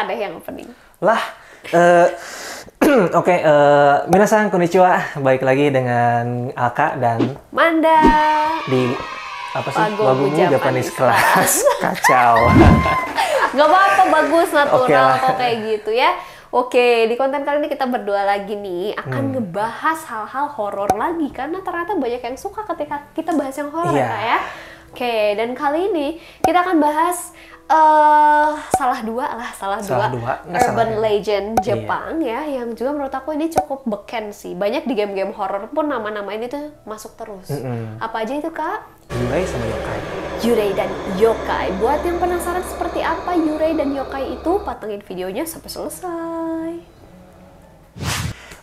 Aka deh yang opening. Lah, oke, minasan konnichiwa. Baik lagi dengan Aka dan Manda di apa sih? Wagomu Japanese Class. Kacau. Gak apa-apa, bagus, natural Oke lah. kok kayak gitu ya. Oke, di konten kali ini kita berdua lagi nih akan ngebahas hal-hal horor lagi karena ternyata banyak yang suka ketika kita bahas yang horor Iya. Kak, ya. Oke, dan kali ini kita akan bahas salah dua Nggak urban salah ya. legend Jepang ya, yang juga menurut aku ini cukup beken sih. Banyak di game-game horor pun nama-nama ini tuh masuk terus. Apa aja itu Kak? Yurei sama yokai. Yurei dan yokai. Buat yang penasaran seperti apa Yurei dan yokai itu, patengin videonya sampai selesai.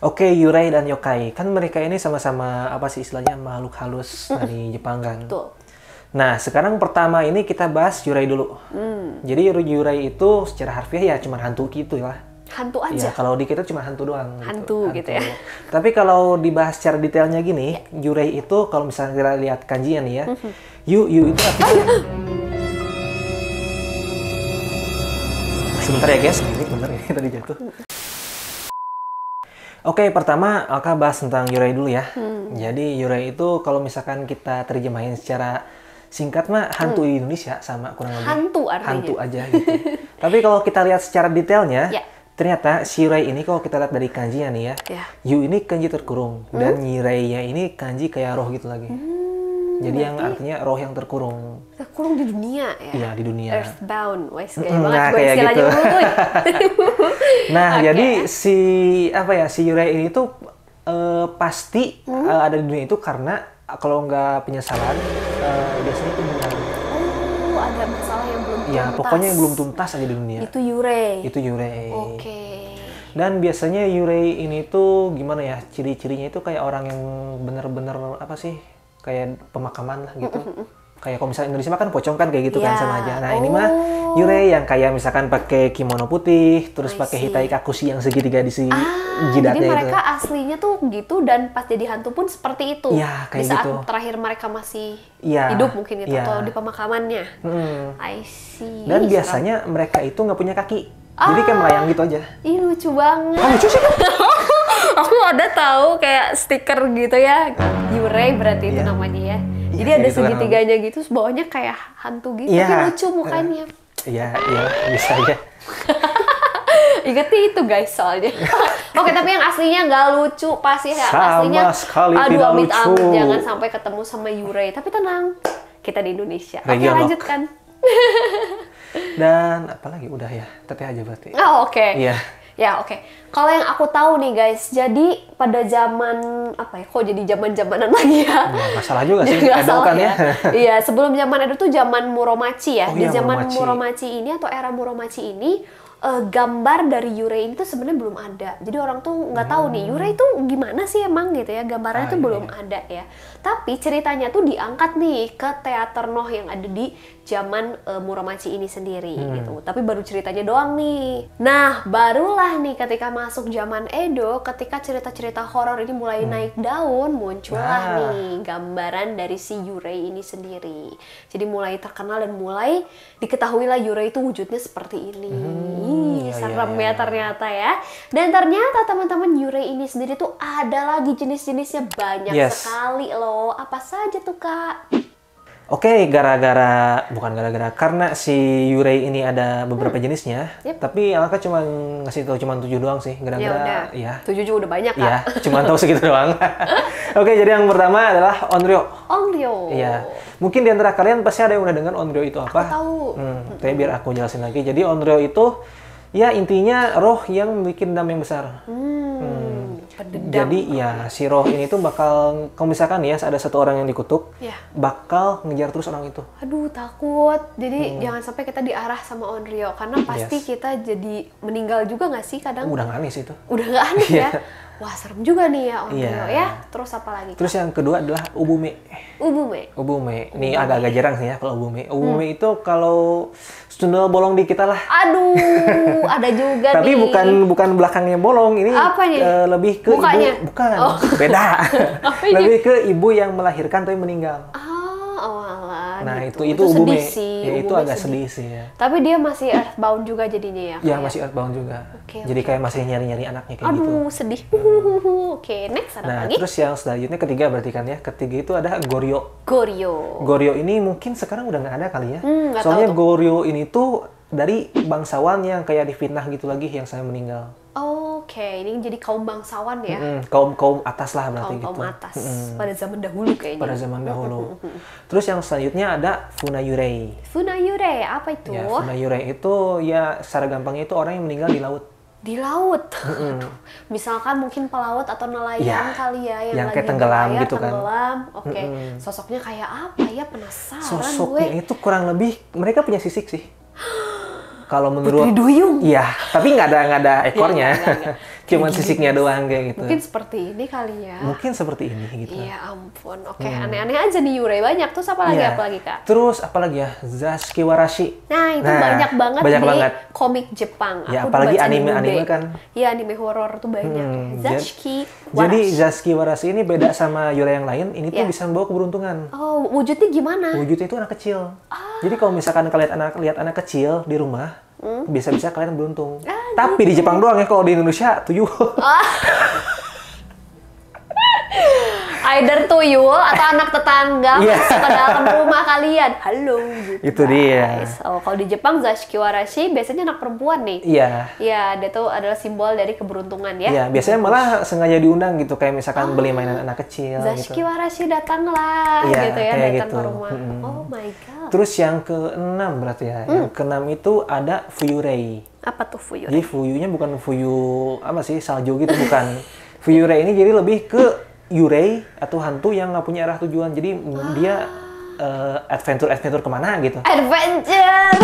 Oke, Yurei dan yokai. Kan mereka ini sama-sama apa sih istilahnya makhluk halus dari Jepang kan. Betul. Nah, sekarang pertama ini kita bahas Yurei dulu. Jadi Yurei itu secara harfiah ya cuma hantu gitu lah. Hantu Ya, aja. kalau di kita cuma hantu doang. Hantu gitu ya. Tapi kalau dibahas secara detailnya gini, Yurei itu kalau misalnya kita lihat kanjinya nih ya, yu itu artinya... Sebentar ya guys, ini bener ya tadi jatuh. Oke, pertama Alka bahas tentang Yurei dulu ya. Jadi Yurei itu kalau misalkan kita terjemahin secara singkat mah hantu di Indonesia sama kurang lebih. Hantu artinya. Hantu aja gitu. Tapi kalau kita lihat secara detailnya, Ya. ternyata si Yurei ini kalau kita lihat dari kanjinya nih ya, Ya. Yu ini kanji terkurung dan Yurei-nya ini kanji kayak roh gitu lagi. Jadi yang artinya roh yang terkurung. Terkurung di dunia ya. Iya, di dunia. Earthbound. Wes gaya Nah, banget gue kayak istilahnya gitu. dulu. Nah, Oke. jadi si Yurei ini tuh pasti ada di dunia itu karena kalau nggak penyesalan biasanya itu benar. Oh, ada masalah yang belum tuntas. Ya, pokoknya yang belum tuntas aja di dunia. Itu Yurei. Itu Yurei. Oke. Dan biasanya Yurei ini tuh gimana ya, ciri-cirinya itu kayak orang yang bener-bener apa sih, kayak pemakaman lah gitu. Kayak kalau misalnya Indonesia mah kan pocong kan kayak gitu kan Ya. sama aja. Nah ini mah Yurei yang kayak misalkan pakai kimono putih, terus I pakai see. hitai kakushi yang segitiga di Jadi jidatnya mereka itu. aslinya tuh gitu dan pas jadi hantu pun seperti itu. Iya, kayak di saat gitu. terakhir mereka masih Iya, hidup mungkin itu iya. atau di pemakamannya. Mm. I see. Dan Ih, biasanya mereka itu nggak punya kaki. Jadi kayak melayang gitu aja. serem. Ih, lucu banget. Ah, lucu sih. Aku ada tahu kayak stiker gitu ya. Yurei berarti itu Iya. namanya ya. Jadi kayak ada gitu kan. segitiganya gitu, terus bawahnya kayak hantu gitu, Iya. tapi lucu mukanya. Iya, iya, bisa ya. Ingatnya itu guys soalnya. Oke, tapi yang aslinya nggak lucu pasti ya. Sama Aslinya, sekali aduh tidak amit-amit lucu. jangan sampai ketemu sama Yurei. Tapi tenang, kita di Indonesia. Oke, Region lock. lanjutkan. Dan apalagi udah ya, teteh aja berarti. Oh, oke. Iya. Ya, oke. Kalau yang aku tahu nih guys, jadi pada zaman apa ya? Kok jadi zaman-zamanan lagi ya? Ya, nggak salah juga sih, Nggak Edo salah kan ya. Iya, sebelum zaman Edo tuh zaman Muromachi ya. Oh Di iya, zaman Muromachi. Muromachi ini atau era Muromachi ini gambar dari Yurei itu sebenarnya belum ada. Jadi orang tuh nggak tahu nih Yurei itu gimana sih emang gitu ya. Gambarnya tuh iya. belum ada ya. Tapi ceritanya tuh diangkat nih ke teater Noh yang ada di zaman Muromachi ini sendiri gitu. Tapi baru ceritanya doang nih. Nah, barulah nih ketika masuk zaman Edo, ketika cerita-cerita horor ini mulai naik daun, muncullah Nah. nih gambaran dari si Yurei ini sendiri. Jadi mulai terkenal dan mulai diketahui lah Yurei itu wujudnya seperti ini. Ih, iya, serem iya. ya ternyata ya. Dan ternyata teman-teman Yurei ini sendiri tuh ada lagi jenis-jenisnya banyak Yes. sekali loh. Apa saja tuh Kak? Oke, bukan gara-gara, karena si Yurei ini ada beberapa jenisnya, Yep. tapi Alka cuma ngasih tahu cuma 7 doang sih, Ya udah, gara-gara ya. 7 juga udah banyak Iya, Kak. cuma tahu segitu doang. Oke, jadi yang pertama adalah Onryo. Onryo. Iya, mungkin di antara kalian pasti ada yang udah dengar Onryo itu apa? Tahu. Tapi biar aku jelasin lagi. Jadi Onryo itu ya intinya roh yang memiliki dendam yang besar. Pendendam. Jadi ya si roh ini tuh bakal, kalau misalkan ya ada satu orang yang dikutuk, Ya. bakal ngejar terus orang itu. Aduh, takut. Jadi jangan sampai kita diarah sama Onryo karena pasti Yes. kita jadi meninggal juga nggak sih kadang? Udah nggak aneh sih itu. Udah nggak aneh Iya. ya. Wah, serem juga nih ya Onryo Iya. ya. Terus apa lagi? Terus yang kedua adalah Ubume. Ubume. Ubume. Ini agak-agak jarang sih ya kalau Ubume. Ubume itu kalau sundel bolong di kita lah. Aduh, ada juga Tapi nih. bukan belakangnya bolong. Ini Apanya? lebih ke Mukanya? ibu. Bukan. Oh. Beda. Apanya? Lebih ke ibu yang melahirkan tapi meninggal. Ah, oh alah, Nah, gitu. itu sedih Ubume. sih. Ya, itu Ubume agak sedih sih ya. Tapi dia masih earthbound juga jadinya ya? Ya, kayak? masih earthbound juga. Oke, Jadi kayak masih nyari-nyari anaknya kayak gitu. Aduh, sedih. Oke, next ada Nah, lagi? terus yang selanjutnya ketiga berarti kan ya. Ketiga itu ada Goryo. Goryo. Goryo ini mungkin sekarang udah nggak ada kali ya. Nggak Soalnya tahu tuh. Goryo ini tuh dari bangsawan yang kayak difitnah gitu lagi yang saya meninggal. Oke, ini jadi kaum bangsawan ya? Kaum atas lah berarti Kaum gitu. atas. Pada zaman dahulu kayaknya. Pada zaman dahulu. Terus yang selanjutnya ada Funayurei. Funayure, apa itu? Ya, Funayurei itu ya secara gampangnya itu orang yang meninggal di laut. Di laut. Aduh, misalkan mungkin pelaut atau nelayan Ya, kali ya yang lagi kayak tenggelam berlayar, gitu kan. tenggelam. Oke, sosoknya kayak apa ya? Penasaran gue. Sosoknya itu kurang lebih mereka punya sisik sih. Kalau menurut Putri Duyung. iya, tapi nggak ada ekornya. nggak. Cuman Kayak sisiknya doang kayak gitu. Mungkin seperti ini kali ya. Mungkin seperti ini gitu. Iya ampun. Oke, aneh-aneh aja nih Yurei banyak. Terus apa lagi Iya. Kak? Terus apa lagi ya? Zashikiwarashi. Nah, itu Nah, banyak banget banyak di banget. komik Jepang. Ya, Aku apalagi baca di anime-anime Bude. kan. Iya, anime horor tuh banyak. Zashiki Jadi Warashi. Zashikiwarashi ini beda sama Yurei yang lain. Ini tuh Iya. bisa membawa keberuntungan. Oh, wujudnya gimana? Wujudnya itu anak kecil. Jadi kalau misalkan kalian lihat anak kecil di rumah, bisa-bisa kalian beruntung. Tapi di Jepang doang ya, kalau di Indonesia tuyul. Either tuyul atau anak tetangga Iya. masuk ke dalam rumah kalian. Halo gitu. Itu dia. guys. Oh, kalau di Jepang Zashiki Warashi biasanya anak perempuan nih. Iya. Iya, dia tuh adalah simbol dari keberuntungan ya. Iya, biasanya malah sengaja diundang gitu, kayak misalkan beli mainan anak kecil Zashiki gitu. Warashi datanglah Iya, gitu ya, kayak datang gitu. ke rumah. Oh my god. Terus yang keenam berarti ya. Yang keenam itu ada Fuyurei. Apa tuh Fuyu? Jadi Fuyunya bukan Fuyu apa sih, salju gitu bukan. Fuyurei ini jadi lebih ke Yurei atau hantu yang nggak punya arah tujuan. Jadi dia adventure kemana gitu. Adventure.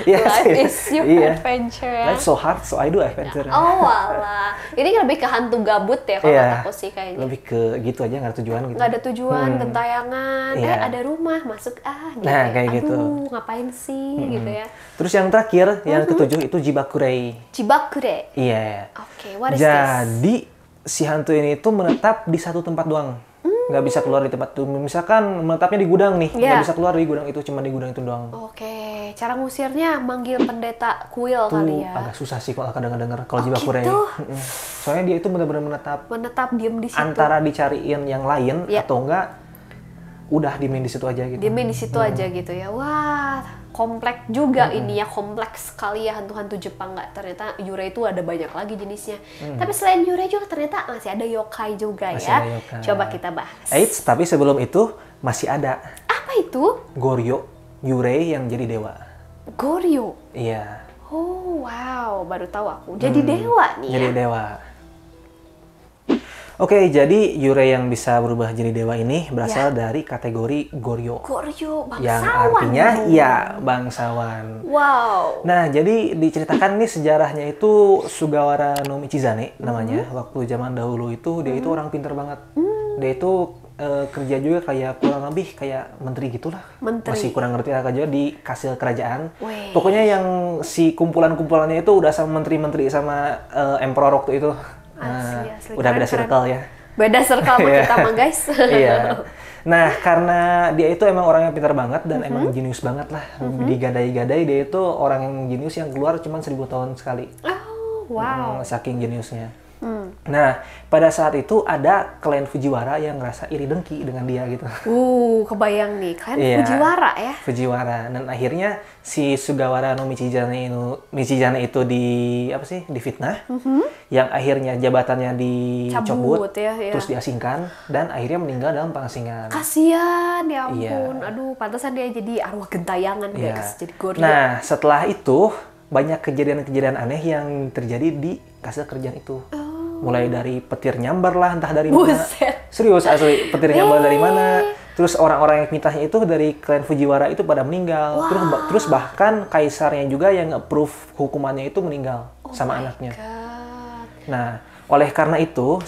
Iya Life sih. is your Iya. adventure ya. Life so hard, so I do adventure. Oh walah. Ini lebih ke hantu gabut ya kalau Iya. kataku sih kayaknya. Lebih ke gitu aja, nggak ada tujuan gitu. Nggak ada tujuan, gentayangan, Iya. ada rumah, masuk gitu Nah, ya. kayak gitu. Aduh, ngapain sih gitu ya. Terus yang terakhir, yang ketujuh itu Jibakurei. Chibakure. Iya. Oke, what is this? Jadi si hantu ini tuh menetap di satu tempat doang. Nggak bisa keluar di tempat itu. Misalkan menetapnya di gudang nih, Iya. nggak bisa keluar dari gudang itu, cuma di gudang itu doang. Oke, cara ngusirnya manggil pendeta kuil Itu kali ya. agak susah sih kalau kadang-kadang kalau Oh, Jibakurei. gitu? Soalnya dia itu benar-benar menetap Menetap diem di situ. antara dicariin yang lain Iya. atau enggak udah diemin di situ aja gitu. Dia main di situ aja gitu ya. Wah, kompleks juga ini ya, kompleks sekali ya hantu-hantu Jepang. Nggak, ternyata Yurei itu ada banyak lagi jenisnya. Tapi selain Yurei juga ternyata masih ada yokai juga Masih ya. ada yokai. Coba kita bahas. Eits, tapi sebelum itu masih ada Apa itu? Goryo, Yurei yang jadi dewa. Goryo. Iya, Oh wow, baru tahu aku. Jadi dewa nih jadi ya. dewa. Oke, jadi Yurei yang bisa berubah jadi dewa ini berasal dari kategori Goryo. Goryo, Yang bangsawan. artinya dong. ya bangsawan. Wow. Nah, jadi diceritakan nih sejarahnya itu Sugawara no Michizane namanya. Waktu zaman dahulu itu dia itu orang pinter banget. Dia itu kerja juga kayak kurang lebih kayak menteri gitulah. Menteri. Masih kurang ngerti apa aja di kastil kerajaan. Weh. Pokoknya yang si kumpulan-kumpulannya itu udah sama menteri-menteri sama emperor waktu itu. Asli. Udah beda Keren-keren. circle ya. Beda circle sama Iya. kita mah guys. Iya. Nah, karena dia itu emang orang yang pintar banget dan emang jenius banget lah. Digadai-gadai dia itu orang yang jenius yang keluar cuma 1000 tahun sekali. Oh, wow. Saking jeniusnya. Nah, pada saat itu ada klan Fujiwara yang ngerasa iri dengki dengan dia gitu. Kebayang nih. Kalian Iya. Fujiwara ya? Fujiwara. Dan akhirnya si Sugawara no Michizane itu difitnah. Yang akhirnya jabatannya dicabut, Cabut ya, iya. terus diasingkan dan akhirnya meninggal dalam pengasingan. Kasian, ya ampun. Iya. Aduh, pantesan dia jadi arwah gentayangan Iya. guys. Jadi Goryo. Nah, setelah itu banyak kejadian-kejadian aneh yang terjadi di kastil kerajaan itu. Mulai dari petir nyambar lah, entah dari mana. Buset. Serius, asli. Petir nyambar dari mana. Terus orang-orang yang mitahnya itu dari klan Fujiwara itu pada meninggal. Terus bahkan kaisarnya juga yang approve hukumannya itu meninggal sama anaknya. God. Nah, oleh karena itu,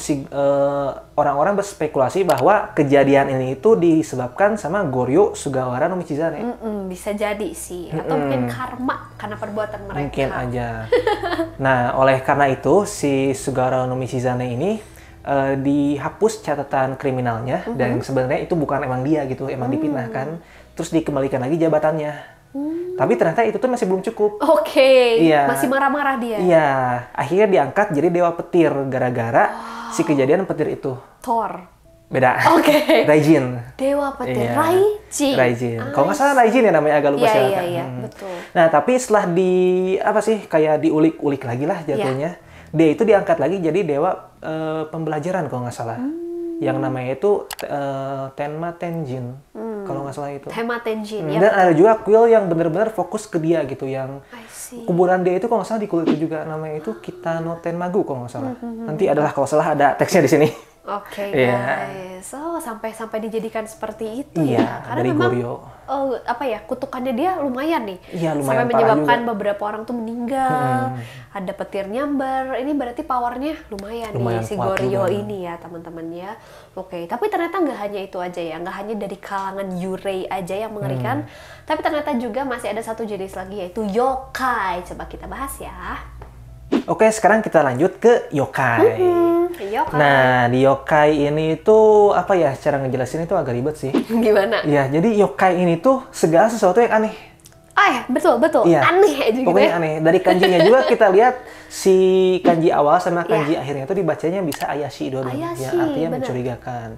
orang-orang berspekulasi bahwa kejadian ini itu disebabkan sama Goryo Sugawara no Michizane. Bisa jadi sih. Atau mungkin karma karena perbuatan mereka. Mungkin aja. Nah, oleh karena itu si Sugawara no Michizane ini dihapus catatan kriminalnya dan sebenarnya itu bukan emang dia gitu, emang dipindahkan, terus dikembalikan lagi jabatannya. Tapi ternyata itu tuh masih belum cukup. Oke, Iya. masih marah-marah dia. Iya, akhirnya diangkat jadi dewa petir gara-gara si kejadian petir itu. Thor. Beda. Oke. Raijin. Dewa petir. Iya. Raijin. Raijin. Kalau nggak salah Raijin ya namanya, agak lupa Iya, siapa. iya, iya, betul. Nah, tapi setelah apa sih, kayak diulik-ulik lagi lah jatuhnya. Dia itu diangkat lagi jadi dewa pembelajaran kalau nggak salah. Yang namanya itu Tenma Tenjin. Kalau nggak salah itu. Tenma Tenjin, ya. Dan ada juga kuil yang benar-benar fokus ke dia gitu, yang I see. kuburan dia itu kalau nggak salah di kuil itu juga namanya itu Kitano Tenmagu kalau nggak salah. Nanti adalah kalau salah ada teksnya di sini. Oke, Iya. guys. Oh, sampai dijadikan seperti itu Iya, ya. Karena dari memang Goryeo. apa ya, kutukannya dia lumayan nih. Iya, lumayan sampai parah menyebabkan juga. beberapa orang tuh meninggal. Ada petir nyambar. Ini berarti powernya lumayan Lumayan nih si kuat Goryeo juga. ini ya, teman-teman ya. Oke, tapi ternyata nggak hanya itu aja ya. Nggak hanya dari kalangan Yurei aja yang mengerikan. Tapi ternyata juga masih ada satu jenis lagi, yaitu yokai. Coba kita bahas ya. Oke, sekarang kita lanjut ke yokai. Yokai. Nah, di yokai ini tuh apa ya, cara ngejelasin itu agak ribet sih. Gimana? Ya, jadi yokai ini tuh segala sesuatu yang aneh. Ah ya, betul. Iya. Aneh aja gitu Pokoknya ya. aneh. Dari kanjinya juga kita lihat si kanji awal sama kanji akhirnya itu dibacanya bisa ayashi dua-duanya, Ayashi, yang artinya benar. mencurigakan.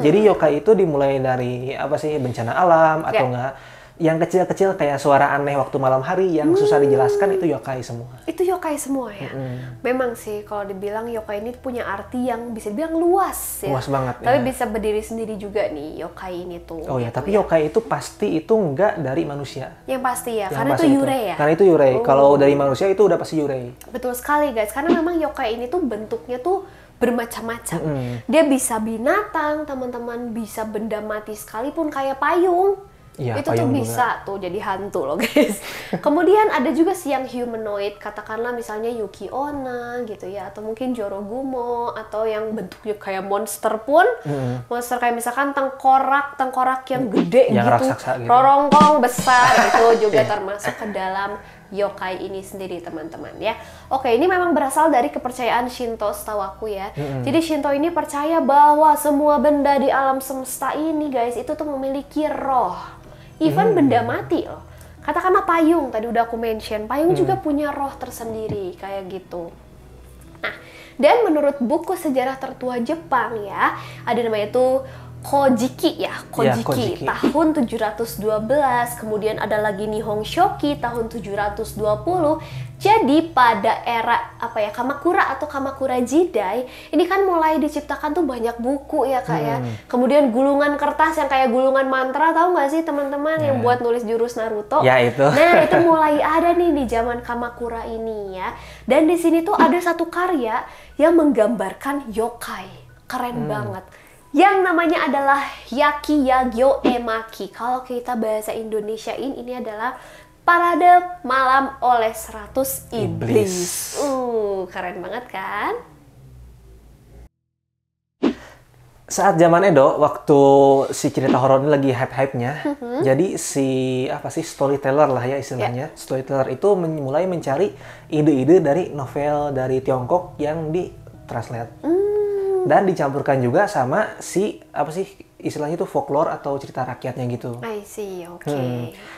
Jadi yokai itu dimulai dari apa sih, bencana alam atau Ya. enggak yang kecil-kecil kayak suara aneh waktu malam hari yang susah dijelaskan, itu yokai semua. Itu yokai semua ya. Memang sih kalau dibilang yokai ini punya arti yang bisa dibilang luas ya. Luas banget, Tapi ya. bisa berdiri sendiri juga nih yokai ini tuh. Oh ya, gitu tapi yokai itu pasti itu enggak dari manusia. Yang pasti ya, Yang karena pasti itu yurei ya. Karena itu yurei. Oh. Kalau dari manusia itu udah pasti yurei. Betul sekali guys, karena memang yokai ini tuh bentuknya tuh bermacam-macam. Dia bisa binatang, teman-teman, bisa benda mati sekalipun kayak payung. Iya, Itu tuh payung bisa tuh jadi hantu loh guys. Kemudian ada juga sih yang humanoid, katakanlah misalnya Yuki Onna gitu ya, atau mungkin Jorogumo, atau yang bentuknya kayak monster pun. Monster kayak misalkan tengkorak yang gede Yang gitu, raksasa gitu. rorongkong besar, itu juga termasuk ke dalam yokai ini sendiri teman-teman ya. Oke, ini memang berasal dari kepercayaan Shinto setahu aku ya. Jadi Shinto ini percaya bahwa semua benda di alam semesta ini guys itu tuh memiliki roh. Even benda mati loh. Katakanlah payung, tadi udah aku mention, payung juga punya roh tersendiri kayak gitu. Nah, dan menurut buku sejarah tertua Jepang ya, ada namanya itu Kojiki ya, Kojiki, Kojiki. tahun 712, kemudian ada lagi Nihon Shoki tahun 720. Jadi pada era apa ya, Kamakura atau Kamakura Jidai, ini kan mulai diciptakan tuh banyak buku ya Kak ya. Kemudian gulungan kertas yang kayak gulungan mantra, tahu nggak sih teman-teman yang buat nulis jurus Naruto? Ya, itu. Nah, itu mulai ada nih di zaman Kamakura ini ya. Dan di sini tuh ada satu karya yang menggambarkan yokai. Keren banget. Yang namanya adalah Yaki Yagyo Emaki. Kalau kita bahasa Indonesiain, ini adalah Parade Malam oleh 100 Iblis. Keren banget kan? Saat zaman Edo, waktu si cerita horor ini lagi hype-hype-nya, jadi si storyteller lah ya istilahnya, storyteller itu mulai mencari ide-ide dari novel dari Tiongkok yang di-translate. Dan dicampurkan juga sama istilahnya itu folklore atau cerita rakyatnya gitu. I see, oke.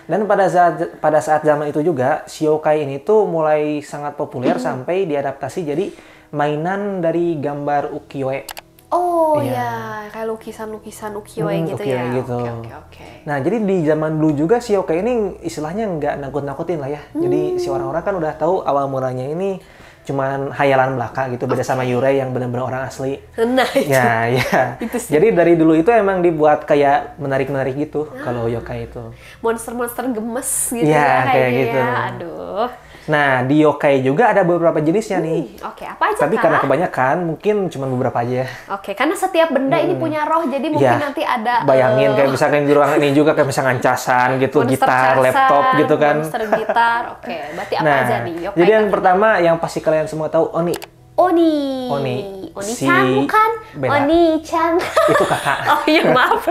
Dan pada saat zaman itu juga si yokai ini tuh mulai sangat populer sampai diadaptasi jadi mainan dari gambar ukiyo-e. Oh Iya. ya, kayak lukisan-lukisan ukiyo-e gitu ya. Ukiyo-e gitu. Oke. Nah, jadi di zaman dulu juga si yokai ini istilahnya nggak nakut-nakutin lah ya. Jadi si orang-orang kan udah tahu awal mulanya ini cuman hayalan belaka gitu, beda sama yurei yang benar-benar orang asli. Nah, itu. Ya. Itu sih. Jadi dari dulu itu emang dibuat kayak menarik-menarik gitu kalau yokai itu. Monster-monster gemes gitu Iya, ya kayak kayaknya gitu. ya. Aduh. Nah, di yokai juga ada beberapa jenisnya nih. Oke, apa aja Tapi Kak? karena kebanyakan, mungkin cuma beberapa aja. Oke, karena setiap benda ini punya roh, jadi mungkin Ya, nanti ada bayangin kayak misalkan di ruangan ini juga kayak misalkan casan gitu, monster gitar, casan, laptop gitu kan. monster gitar. Oke, berarti apa Nah, aja nih? Yokai jadi yang kali pertama yang pasti kalian semua tahu Oni. ini? Oni. Oni. Oni-chan bukan? beda. Oni-chan. Itu kakak. Oh iya, maaf.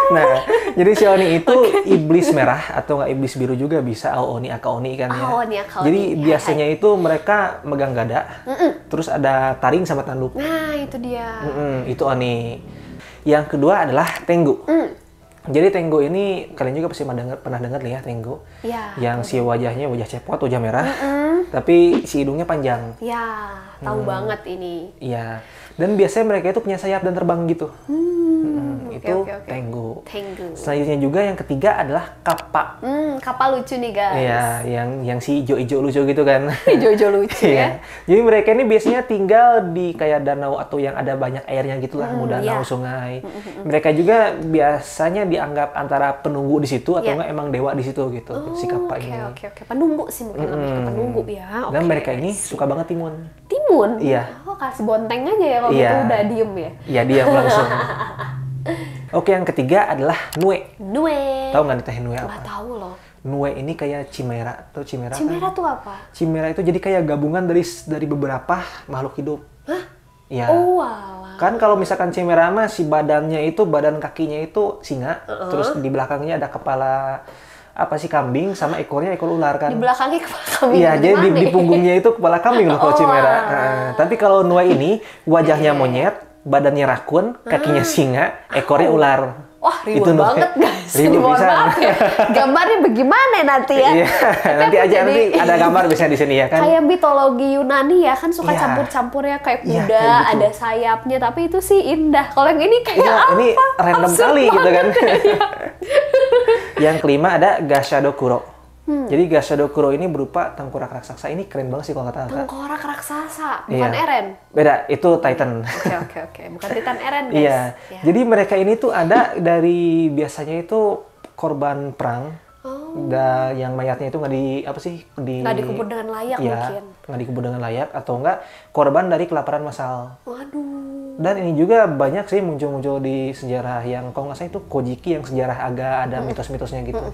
Nah, jadi si Oni itu iblis merah atau nggak iblis biru juga bisa. Oni, Aka Oni kan ya. Oni, Aka Oni. Jadi Hai, biasanya itu mereka megang gada, terus ada taring sama tanduk. Nah, itu dia. Itu Oni. Yang kedua adalah Tengu. Jadi Tengu ini kalian juga pasti pernah dengar nih ya, Tengu. Ya. Yang si wajahnya wajah cepot, wajah merah, tapi si hidungnya panjang. Ya, tahu banget ini. Iya. Dan biasanya mereka itu punya sayap dan terbang gitu. Itu oke. Tengu. Tengu. Selanjutnya juga yang ketiga adalah Kappa. Kapal lucu nih guys. Iya, yang si ijo-ijo lucu gitu kan. Jojo lucu Iya. ya. Jadi mereka ini biasanya tinggal di kayak danau atau yang ada banyak airnya gitulah, danau, sungai. Mereka juga biasanya dianggap antara penunggu di situ atau enggak emang dewa di situ gitu, si Kappa ini. Oke. Penunggu sih mungkin lebih ke penunggu ya. Dan mereka ini suka banget timun. Timun? Iya. Oh, kasih bonteng aja ya kalau Iya. gitu udah diem ya. Iya, diam langsung. Oke, yang ketiga adalah Nue. Nue. Tahu nggak nih teh Nue Nggak apa? tahu loh. Nue ini kayak chimera. Tahu chimera? Chimera kan? tuh apa? Chimera itu jadi kayak gabungan dari beberapa makhluk hidup. Hah? Iya. Oh, alah. Kan kalau misalkan chimera mah si badannya itu, badan kakinya itu singa, terus di belakangnya ada kepala apa sih kambing sama ekornya ekor ular kan. Di belakangnya kepala kambing. Iya, jadi di gimana ya? punggungnya itu kepala kambing loh kalau chimera. alah. Nah, tapi kalau Nue ini wajahnya monyet, badannya rakun, kakinya singa, ekornya ular. Wah, ribet Itu Nue. banget guys. Ribet Mohon pisan. maaf ya. Gambarnya bagaimana nanti ya? Iya, nanti aku aja jadi- nanti ada gambar biasanya di sini ya kan. Kayak mitologi Yunani ya kan suka Iya. campur-campurnya kayak Iya, kuda, kayak gitu. ada sayapnya, tapi itu sih indah. Kalau yang ini kayak Iya, apa? ini random Absurd kali gitu kan. banget. Yang kelima ada Gashadokuro. Jadi Gashadokuro ini berupa tengkorak raksasa. Ini keren banget sih kalau kata kakak. Tengkorak raksasa, bukan Iya. Eren. Beda, itu Titan. Oke. Bukan Titan Eren guys. Iya. Ya. Jadi mereka ini tuh ada dari biasanya itu korban perang. Yang mayatnya itu nggak di apa sih Nggak dikubur dengan layak Iya, mungkin. nggak dikubur dengan layak atau enggak korban dari kelaparan massal. Waduh. Dan ini juga banyak sih muncul-muncul di sejarah yang kalau nggak salah itu Kojiki yang sejarah agak ada mitos-mitosnya gitu.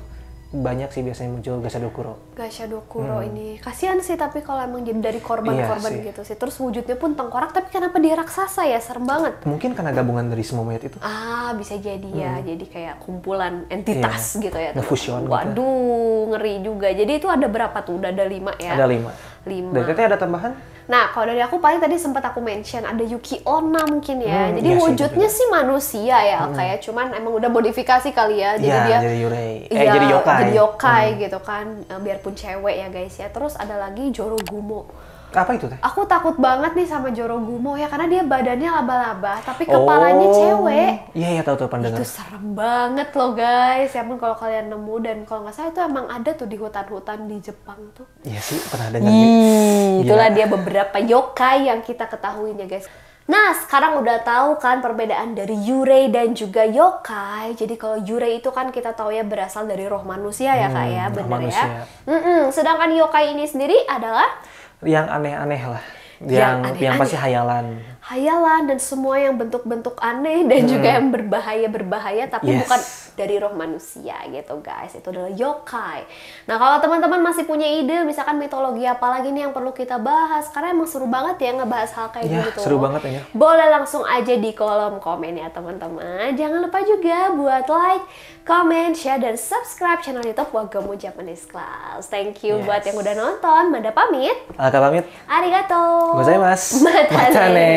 Banyak sih biasanya muncul Gashadokuro. Gashadokuro ini kasihan sih tapi kalau emang jadi dari korban-korban Iya sih. gitu sih. Terus wujudnya pun tengkorak tapi kenapa dia raksasa ya? Serem banget. Mungkin karena gabungan dari semua mayat itu. Bisa jadi ya. Jadi kayak kumpulan entitas gitu ya. Nge-fusion gitu. Waduh, ngeri juga. Jadi itu ada berapa tuh? Udah ada 5 ya? Ada 5. 5. Dan teteh ada tambahan? Nah, kalau dari aku paling tadi sempat aku mention ada Yuki Onna mungkin ya. Jadi iya sih, wujudnya juga. sih manusia ya, kayak cuman emang udah modifikasi kali ya. Jadi Iya, dia jadi Yurei. Iya, Jadi yokai. Jadi yokai gitu kan. Biarpun cewek ya guys ya. Terus ada lagi Jorogumo. Apa itu teh? Aku takut banget nih sama Jorogumo ya karena dia badannya laba-laba tapi kepalanya cewek. Iya, tahu pandangan. Itu serem banget loh guys. Ya ampun kalau kalian nemu dan kalau nggak salah itu emang ada tuh di hutan-hutan di Jepang tuh. Iya sih, pernah dengar. Iya. Itulah dia beberapa yokai yang kita ketahuinya guys. Nah, sekarang udah tahu kan perbedaan dari yurei dan juga yokai. Jadi kalau yurei itu kan kita tahu ya berasal dari roh manusia ya kak ya, roh bener manusia. ya. Sedangkan yokai ini sendiri adalah Yang aneh-aneh lah. Yang Yang pasti aneh-aneh. hayalan. hayalan dan semua yang bentuk-bentuk aneh dan juga yang berbahaya tapi Yes. bukan dari roh manusia gitu guys. Itu adalah yokai. Nah kalau teman-teman masih punya ide misalkan mitologi apa lagi nih yang perlu kita bahas karena emang seru banget ya ngebahas hal kayak Ya, gitu. seru banget ya. Boleh langsung aja di kolom komen ya teman-teman. Jangan lupa juga buat like, comment, share, dan subscribe channel YouTube Wagamu Japanese Class. Thank you Yes. buat yang udah nonton. Manda pamit. Alka pamit. Arigato. Gozaimasu. Matane. Matane.